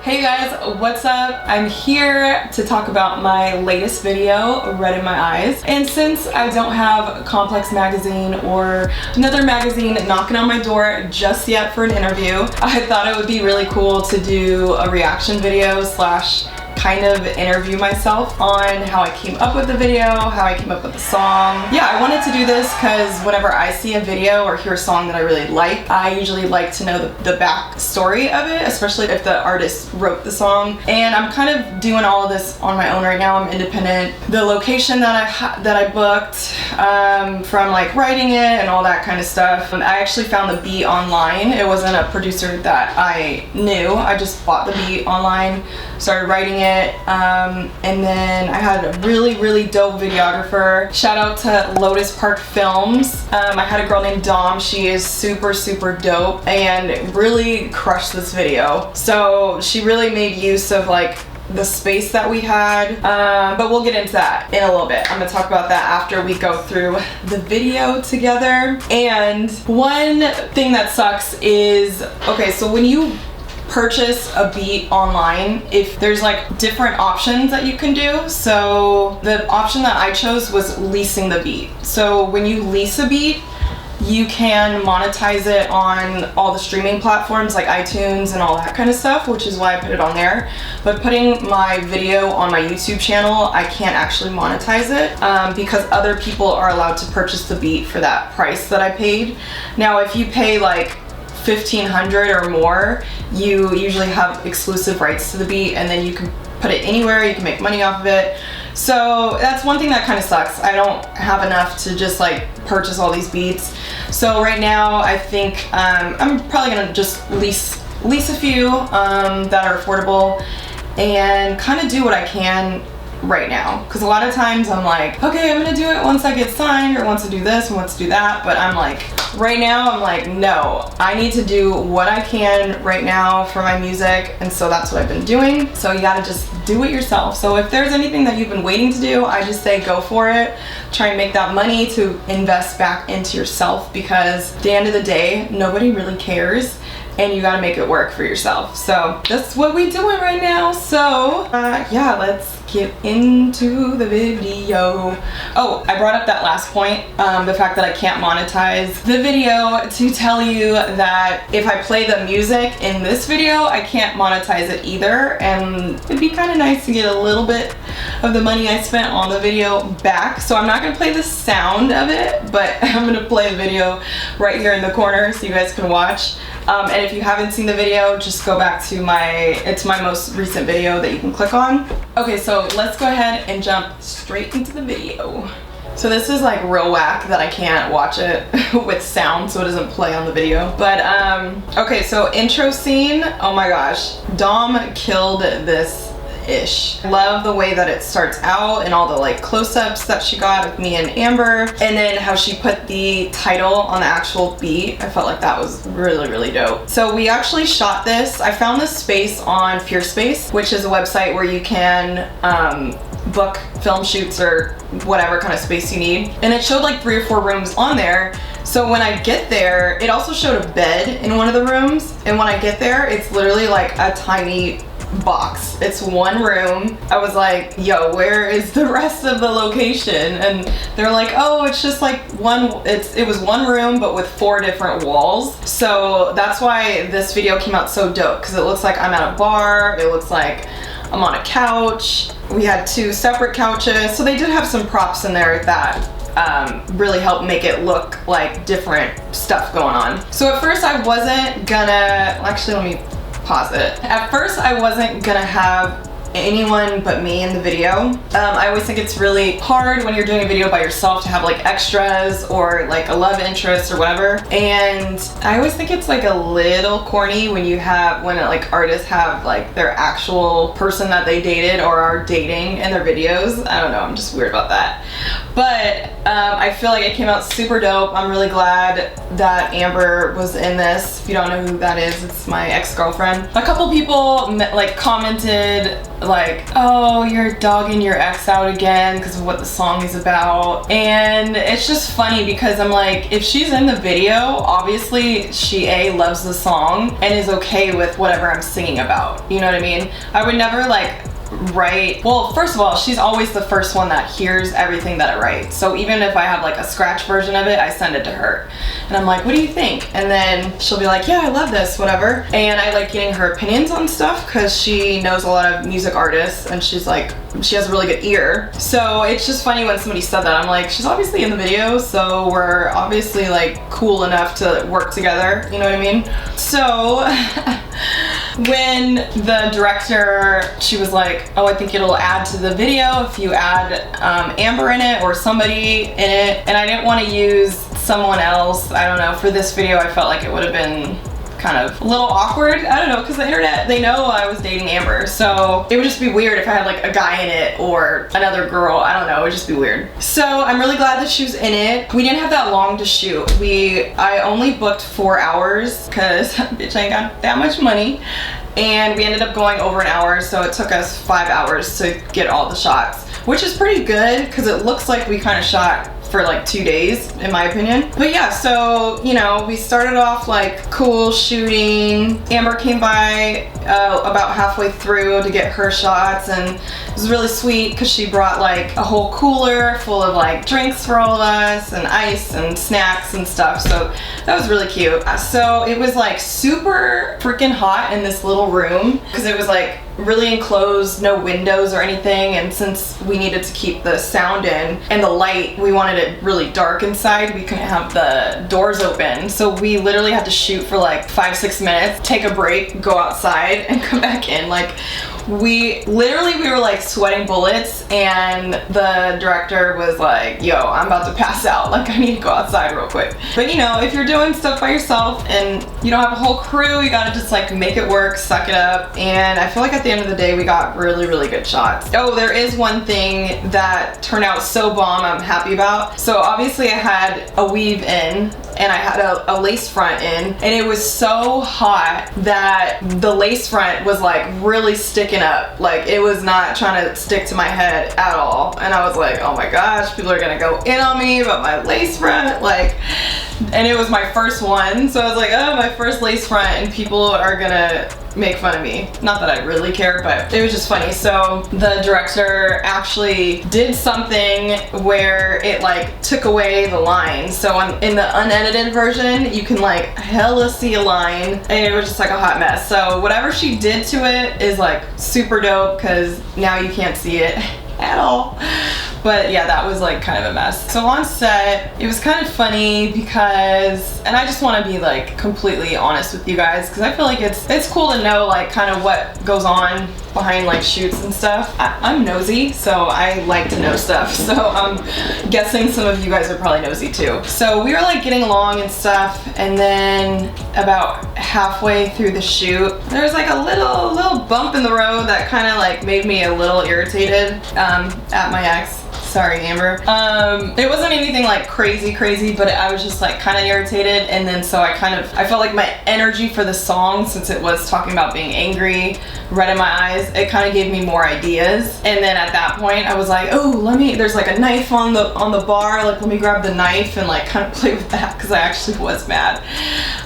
Hey guys, what's up? I'm here to talk about my latest video, Red in My Eyes. And since I don't have Complex magazine or another magazine knocking on my door just yet for an interview, I thought it would be really cool to do a reaction video slash kind of interview myself on how I came up with the video, how I came up with the song. Yeah, I wanted to do this because whenever I see a video or hear a song that I really like, I usually like to know the backstory of it, especially if the artist wrote the song. And I'm kind of doing all of this on my own right now. I'm independent. The location that I booked, from like writing it and all that kind of stuff, I actually found the beat online. It wasn't a producer that I knew. I just bought the beat online, started writing it, and then I had a really dope videographer. Shout out to Lotus Park Films. I had a girl named Dom. She is super dope and really crushed this video. So she really made use of like the space that we had, but we'll get into that in a little bit. I'm gonna talk about that after we go through the video together. And one thing that sucks is, okay, so when you purchase a beat online, if there's like different options that you can do. So the option that I chose was leasing the beat. So when you lease a beat, you can monetize it on all the streaming platforms like iTunes and all that kind of stuff, which is why I put it on there. But putting my video on my YouTube channel, I can't actually monetize it because other people are allowed to purchase the beat for that price that I paid. Now, if you pay like $1,500 or more, you usually have exclusive rights to the beat, and then you can put it anywhere, you can make money off of it. So that's one thing that kind of sucks. I don't have enough to just like purchase all these beats. So right now I think I'm probably gonna just lease a few that are affordable and kind of do what I can right now, because a lot of times I'm like, okay, I'm gonna do it once I get signed, or once I do this and once I do that, but I'm like, right now I'm like, no, I need to do what I can right now for my music, and so that's what I've been doing. So you gotta just do it yourself. So if there's anything that you've been waiting to do, I just say go for it. Try and make that money to invest back into yourself, because at the end of the day, nobody really cares, and you gotta make it work for yourself. So that's what we're doing right now. So yeah, let's get into the video. Oh, I brought up that last point, the fact that I can't monetize the video, to tell you that if I play the music in this video, I can't monetize it either, and it'd be kind of nice to get a little bit of the money I spent on the video back. So I'm not gonna play the sound of it, but I'm gonna play the video right here in the corner so you guys can watch. And if you haven't seen the video, just go back to it's my most recent video that you can click on. Okay, so let's go ahead and jump straight into the video. So this is like real whack that I can't watch it with sound, so it doesn't play on the video. But okay, so intro scene, oh my gosh, Dom killed this ish. Love the way that it starts out and all the like close-ups that she got of me and Amber, and then how she put the title on the actual beat. I felt like that was really dope. So we actually shot this. I found this space on FearSpace, which is a website where you can book film shoots or whatever kind of space you need, and it showed like 3 or 4 rooms on there. So when I get there, it also showed a bed in one of the rooms, and when I get there, it's literally like a tiny box. It's one room. I was like, yo, where is the rest of the location? And they're like, oh, it's just like it was one room but with 4 different walls. So that's why this video came out so dope, because it looks like I'm at a bar, it looks like I'm on a couch. We had 2 separate couches, so they did have some props in there that really helped make it look like different stuff going on. So at first I wasn't gonna, actually let me pause it. At first I wasn't gonna have anyone but me in the video. I always think it's really hard when you're doing a video by yourself to have like extras or like a love interest or whatever, and I always think it's like a little corny when like artists have like their actual person that they dated or are dating in their videos. I don't know, I'm just weird about that. But I feel like it came out super dope. I'm really glad that Amber was in this. If you don't know who that is, it's my ex-girlfriend. A couple people like commented like, oh, you're dogging your ex out again because of what the song is about. And it's just funny because I'm like, if she's in the video, obviously she A, loves the song and is okay with whatever I'm singing about. You know what I mean? I would never like write, well, first of all, she's always the first one that hears everything that I write. So even if I have like a scratch version of it, I send it to her. And I'm like, what do you think? And then she'll be like, yeah, I love this, whatever. And I like getting her opinions on stuff because she knows a lot of music artists and she's like, she has a really good ear. So it's just funny when somebody said that. I'm like, she's obviously in the video, so we're obviously like cool enough to work together, you know what I mean? So when the director, she was like, oh, I think it'll add to the video if you add Amber in it or somebody in it. And I didn't want to use someone else. I don't know, for this video I felt like it would have been kind of a little awkward. I don't know, because the internet, they know I was dating Amber, so it would just be weird if I had like a guy in it or another girl. I don't know, it would just be weird. So I'm really glad that she was in it. We didn't have that long to shoot. I only booked 4 hours because bitch, I ain't got that much money. And we ended up going over an hour, so it took us 5 hours to get all the shots, which is pretty good because it looks like we kind of shot for like 2 days, in my opinion. But yeah, so, you know, we started off like cool shooting. Amber came by about halfway through to get her shots, and it was really sweet because she brought like a whole cooler full of like drinks for all of us and ice and snacks and stuff. So that was really cute. So it was like super freaking hot in this little room because it was like really enclosed, no windows or anything, and since we needed to keep the sound in and the light, we wanted it really dark inside, we couldn't have the doors open. So we literally had to shoot for like 5-6 minutes, take a break, go outside and come back in. Like we were like sweating bullets, and the director was like, yo, I'm about to pass out, like I need to go outside real quick. But you know, if you're doing stuff by yourself and you don't have a whole crew, you gotta just like make it work, suck it up. And I feel like at the end of the day we got really, really good shots. Oh, there is one thing that turned out so bomb I'm happy about. So obviously I had a weave in and I had a lace front in, and it was so hot that the lace front was like really sticking up. Like it was not trying to stick to my head at all. And I was like, oh my gosh, people are gonna go in on me about my lace front. Like, and it was my first one. So I was like, oh, my first lace front, and people are gonna make fun of me. Not that I really care, but it was just funny. So the director actually did something where it like took away the line. So in the unedited version, you can like hella see a line, and it was just like a hot mess. So whatever she did to it is like super dope because now you can't see it at all. But yeah, that was like kind of a mess. So on set, it was kind of funny because, and I just want to be like completely honest with you guys because I feel like it's cool to know like kind of what goes on behind like shoots and stuff. I'm nosy, so I like to know stuff. So I'm guessing some of you guys are probably nosy too. So we were like getting along and stuff, and then about halfway through the shoot, there was like a little bump in the road that kind of like made me a little irritated at my ex. Sorry, Amber. It wasn't anything like crazy, but I was just like kind of irritated. And then so I felt like my energy for the song, since it was talking about being angry, red in my eyes, it kind of gave me more ideas. And then at that point I was like, oh, there's like a knife on the bar, like let me grab the knife and like kind of play with that, because I actually was mad.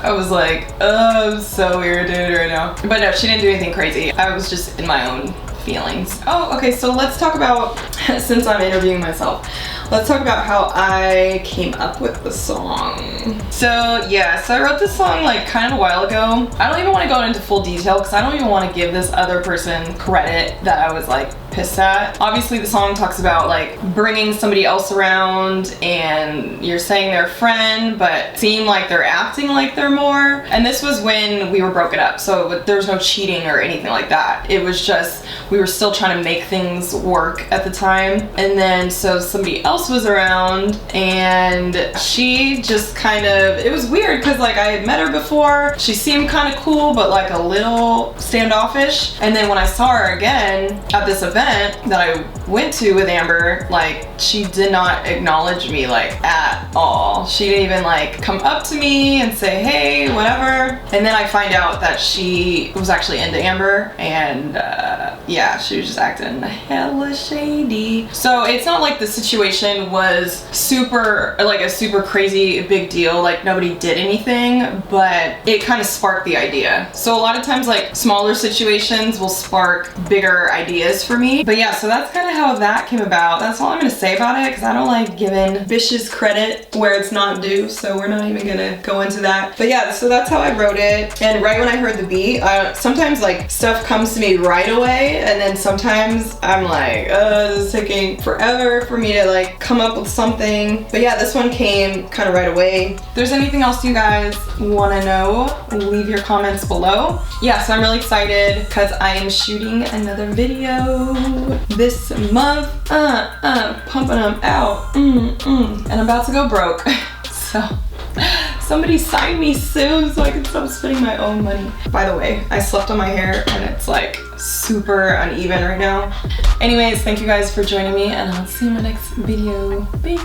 I was like, oh, I'm so irritated right now. But no, she didn't do anything crazy. I was just in my own feelings. Oh, okay, so let's talk about, since I'm interviewing myself, let's talk about how I came up with the song. So yeah, so I wrote this song like kind of a while ago. I don't even want to go into full detail because I don't even want to give this other person credit that I was like pissed at. Obviously the song talks about like bringing somebody else around and you're saying they're a friend but seem like they're acting like they're more. And this was when we were broken up, so there was no cheating or anything like that. It was just we were still trying to make things work at the time. And then so somebody else was around and she just kind of, it was weird because like I had met her before. She seemed kind of cool but like a little standoffish. And then when I saw her again at this event, event that I went to with Amber, like, she did not acknowledge me, like, at all. She didn't even, like, come up to me and say, hey, whatever. And then I find out that she was actually into Amber, and yeah, she was just acting hella shady. So it's not like the situation was super, like, a super crazy big deal, like nobody did anything, but it kind of sparked the idea. So a lot of times, like, smaller situations will spark bigger ideas for me. But yeah, so that's kind of how that came about. That's all I'm gonna say about it, because I don't like giving bitches credit where it's not due, so we're not even gonna go into that. But yeah, so that's how I wrote it. And right when I heard the beat, sometimes, like, stuff comes to me right away, and then sometimes I'm like, this is taking forever for me to, like, come up with something. But yeah, this one came kind of right away. If there's anything else you guys want to know, leave your comments below. Yeah, so I'm really excited because I am shooting another video this month. Pumping them out. And I'm about to go broke. So somebody sign me soon so I can stop spending my own money. By the way, I slept on my hair and it's like super uneven right now. Anyways, thank you guys for joining me, and I'll see you in my next video. Peace.